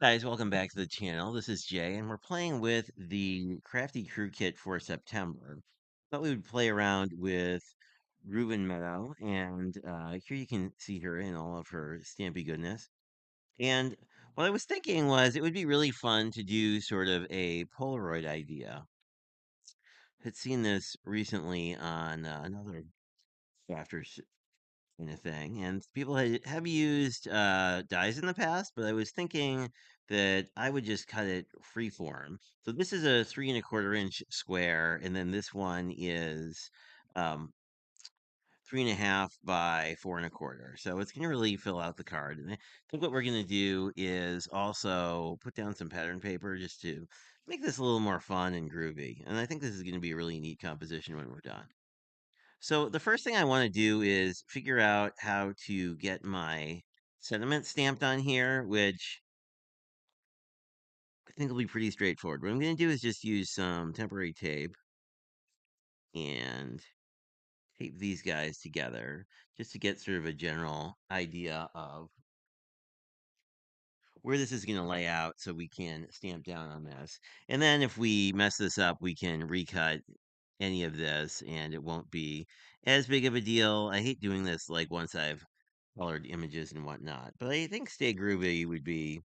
Guys, welcome back to the channel. This is Jay, and we're playing with the Crafty Crew Kit for September. Thought we would play around with Groovy and Meadow, and here you can see her in all of her stampy goodness. And what I was thinking was it would be really fun to do sort of a Polaroid idea. Had seen this recently on another crafters kind of thing. And people have used dyes in the past, but I was thinking that I would just cut it freeform. So this is a 3 1/4 inch square, and then this one is um, 3.5 by 4 1/4. So it's going to really fill out the card. And I think what we're going to do is also put down some pattern paper just to make this a little more fun and groovy. And I think this is going to be a really neat composition when we're done. So the first thing I want to do is figure out how to get my sentiment stamped on here, which I think will be pretty straightforward. What I'm going to do is just use some temporary tape and tape these guys together just to get sort of a general idea of where this is going to lay out so we can stamp down on this. And then if we mess this up, we can recut any of this and it won't be as big of a deal. I hate doing this like once I've colored images and whatnot, but I think Stay Groovy would be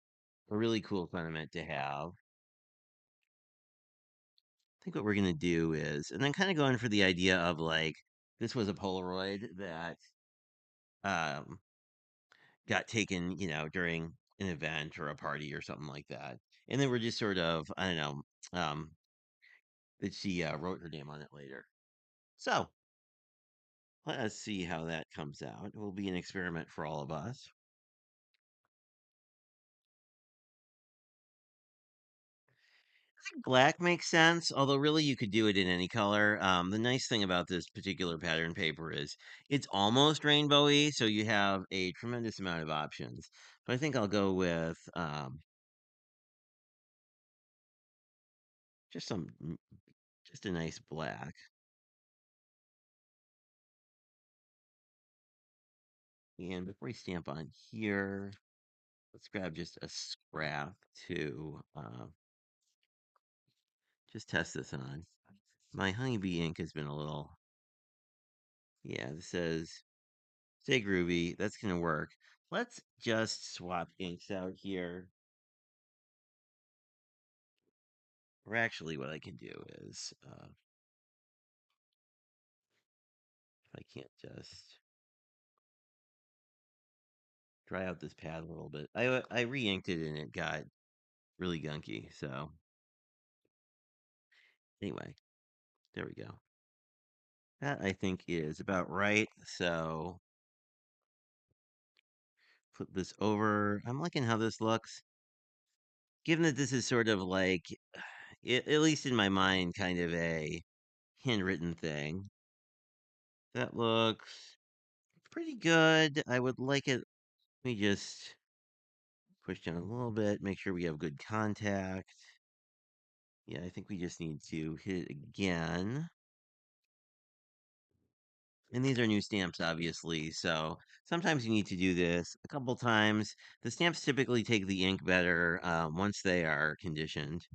a really cool sentiment to have. I think what we're going to do is, and then kind of going for the idea of like, this was a Polaroid that um, got taken, during an event or a party or something like that. And then we're just sort of, I don't know, that she wrote her name on it later. So let us see how that comes out. It will be an experiment for all of us. I think black makes sense, although really you could do it in any color. The nice thing about this particular pattern paper is it's almost rainbowy, so you have a tremendous amount of options. But I think I'll go with just just a nice black. And before we stamp on here, let's grab just a scrap to just test this on. My honeybee ink has been a little, yeah, this says stay groovy. That's going to work. Let's just swap inks out here. Or actually, what I can do is, if I can't just dry out this pad a little bit. I re-inked it and it got really gunky. So anyway, there we go. That I think is about right. So flip this over. I'm liking how this looks. Given that this is sort of like, at least in my mind, kind of a handwritten thing. That looks pretty good. I would like it. Let me just push down a little bit, make sure we have good contact. Yeah, I think we just need to hit it again. And these are new stamps, obviously, so sometimes you need to do this a couple times. The stamps typically take the ink better once they are conditioned,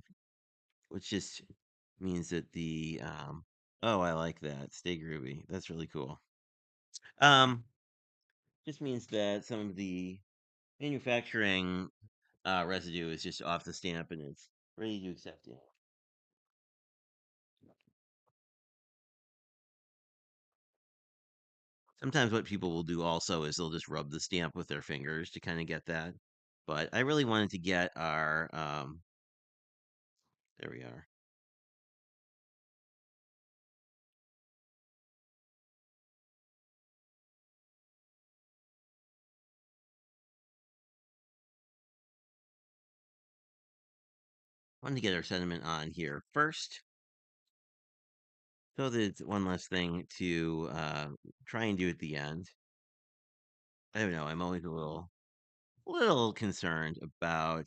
which just means that oh, I like that. Stay groovy. That's really cool. Um, just means that some of the manufacturing residue is just off the stamp and it's ready to accept it. Sometimes what people will do also is they'll just rub the stamp with their fingers to kind of get that. But I really wanted to get our, there we are. Wanted to get our sentiment on here first. So that it's one less thing to try and do at the end. I don't know. I'm always a little concerned about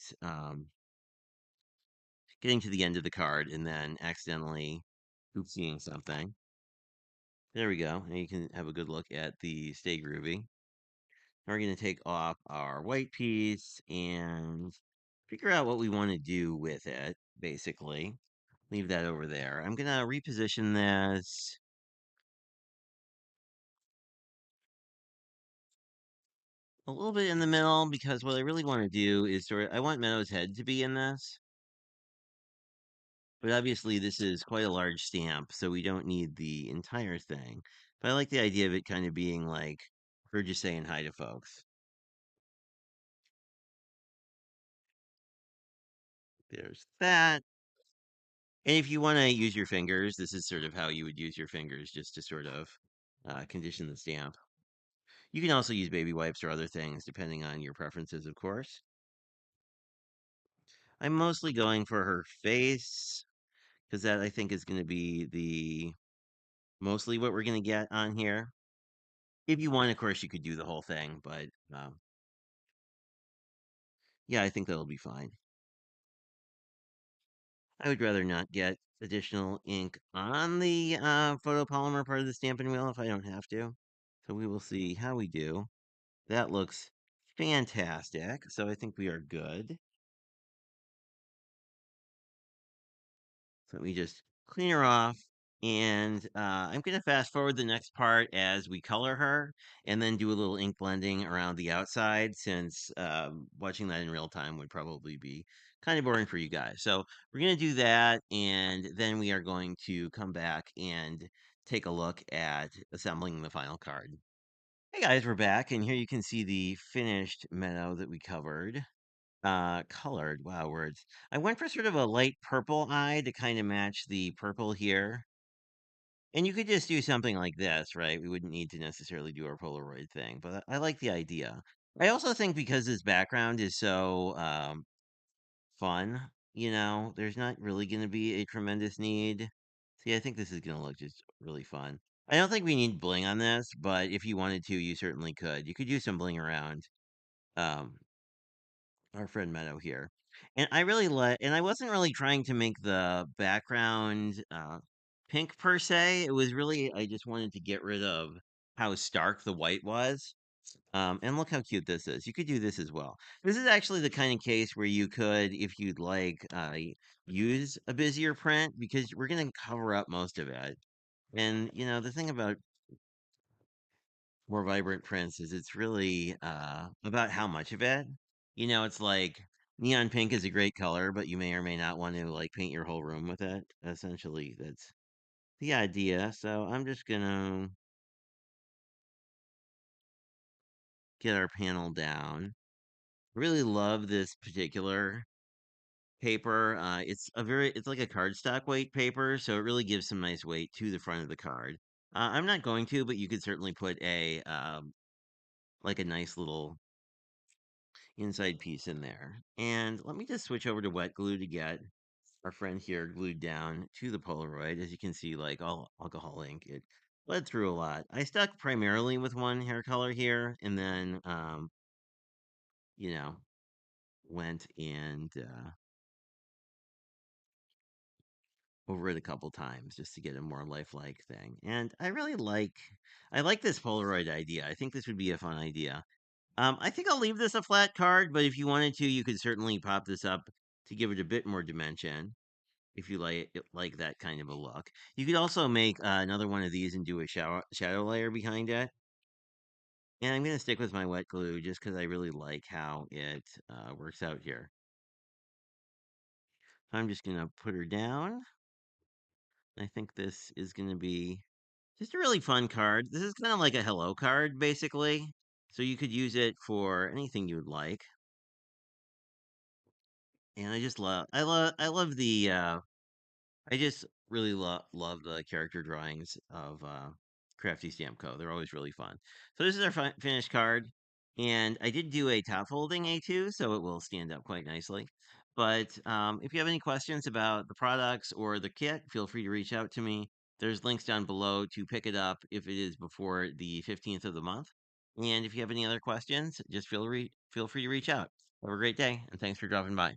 getting to the end of the card and then accidentally oopsieing something. There we go. Now you can have a good look at the Stay Groovy. Now we're going to take off our white piece and figure out what we want to do with it, basically. Leave that over there. I'm gonna reposition this a little bit in the middle because what I really want to do is I want Meadow's head to be in this. But obviously this is quite a large stamp, so we don't need the entire thing. But I like the idea of it kind of being like her just saying hi to folks. There's that. And if you want to use your fingers, this is sort of how you would use your fingers just to sort of condition the stamp. You can also use baby wipes or other things depending on your preferences, of course. I'm mostly going for her face because that I think is going to be the mostly what we're going to get on here. If you want, of course, you could do the whole thing, but yeah, I think that'll be fine. I would rather not get additional ink on the photopolymer part of the stamping wheel if I don't have to. So we will see how we do. That looks fantastic. So I think we are good. So let me just clean her off. And I'm going to fast forward the next part as we color her and then do a little ink blending around the outside since watching that in real time would probably be kind of boring for you guys. So we're going to do that and then we are going to come back and take a look at assembling the final card. Hey guys, we're back and here you can see the finished Meadow that we covered. Colored, wow, words. I went for sort of a light purple eye to kind of match the purple here. And you could just do something like this, right? We wouldn't need to necessarily do our Polaroid thing, but I like the idea. I also think because this background is so fun, there's not really going to be a tremendous need. See, I think this is going to look just really fun. I don't think we need bling on this, but if you wanted to, you certainly could. You could use some bling around. Um, our friend Meadow here. And I really like, and I wasn't really trying to make the background pink per se. It was really, I just wanted to get rid of how stark the white was. And look how cute this is. You could do this as well. This is actually the kind of case where you could, if you'd like, use a busier print because we're going to cover up most of it. And, the thing about more vibrant prints is it's really about how much of it. It's like neon pink is a great color, but you may or may not want to like paint your whole room with it. Essentially, that's the idea. So I'm just gonna get our panel down. Really love this particular paper. It's like a cardstock weight paper, so it really gives some nice weight to the front of the card. I'm not going to, but you could certainly put a like a nice little inside piece in there. And let me just switch over to wet glue to get our friend here glued down to the Polaroid. As you can see, like all alcohol ink, it bled through a lot. I stuck primarily with one hair color here, and then, you know, went and over it a couple times just to get a more lifelike thing. And I like this Polaroid idea. I think this would be a fun idea. I think I'll leave this a flat card, but if you wanted to, you could certainly pop this up to give it a bit more dimension if you like that kind of a look. You could also make another one of these and do a shadow layer behind it. And I'm going to stick with my wet glue just because I really like how it works out here. I'm just going to put her down. I think this is going to be just a really fun card. This is kind of like a hello card, basically. So you could use it for anything you would like. And I love the I just really love the character drawings of Crafty Stamp Co. They're always really fun. So this is our finished card, and I did do a top folding A2, so it will stand up quite nicely. But if you have any questions about the products or the kit, feel free to reach out to me. There's links down below to pick it up if it is before the 15th of the month. And if you have any other questions, just feel free to reach out. Have a great day, and thanks for dropping by.